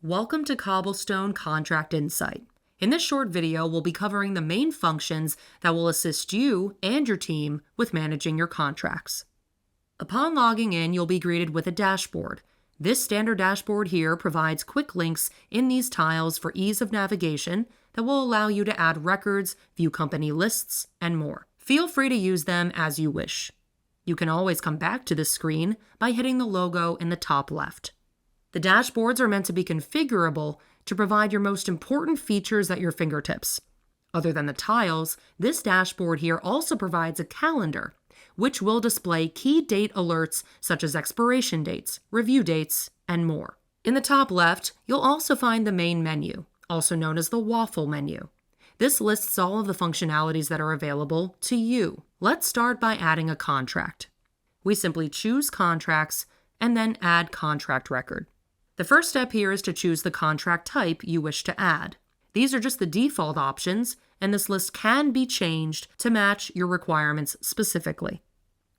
Welcome to CobbleStone Contract Insight. In this short video, we'll be covering the main functions that will assist you and your team with managing your contracts. Upon logging in, you'll be greeted with a dashboard. This standard dashboard here provides quick links in these tiles for ease of navigation that will allow you to add records, view company lists, and more. Feel free to use them as you wish. You can always come back to this screen by hitting the logo in the top left. The dashboards are meant to be configurable to provide your most important features at your fingertips. Other than the tiles, this dashboard here also provides a calendar, which will display key date alerts such as expiration dates, review dates, and more. In the top left, you'll also find the main menu, also known as the waffle menu. This lists all of the functionalities that are available to you. Let's start by adding a contract. We simply choose Contracts and then Add Contract Record. The first step here is to choose the contract type you wish to add. These are just the default options, and this list can be changed to match your requirements specifically.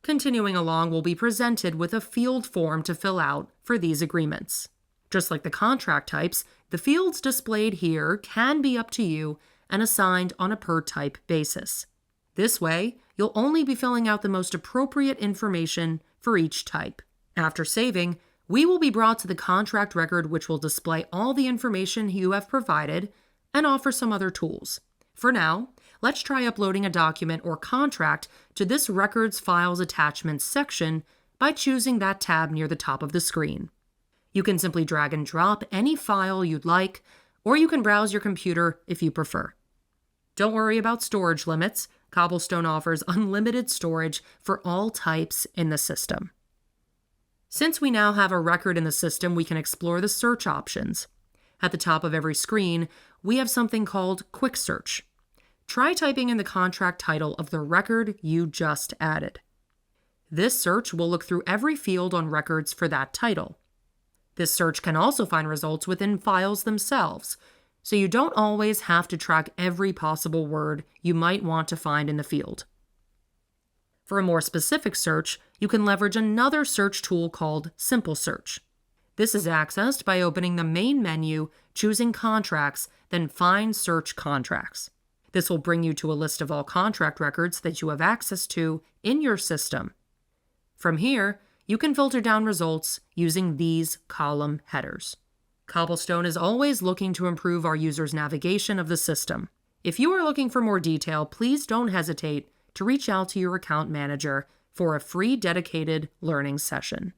Continuing along, we'll be presented with a field form to fill out for these agreements. Just like the contract types, the fields displayed here can be up to you and assigned on a per-type basis. This way, you'll only be filling out the most appropriate information for each type. After saving, we will be brought to the contract record, which will display all the information you have provided and offer some other tools. For now, let's try uploading a document or contract to this Records Files Attachments section by choosing that tab near the top of the screen. You can simply drag and drop any file you'd like, or you can browse your computer if you prefer. Don't worry about storage limits. CobbleStone offers unlimited storage for all types in the system. Since we now have a record in the system, we can explore the search options. At the top of every screen, we have something called Quick Search. Try typing in the contract title of the record you just added. This search will look through every field on records for that title. This search can also find results within files themselves, so you don't always have to track every possible word you might want to find in the field. For a more specific search, you can leverage another search tool called Simple Search. This is accessed by opening the main menu, choosing Contracts, then Find Search Contracts. This will bring you to a list of all contract records that you have access to in your system. From here, you can filter down results using these column headers. CobbleStone is always looking to improve our users' navigation of the system. If you are looking for more detail, please don't hesitate to reach out to your account manager for a free dedicated learning session.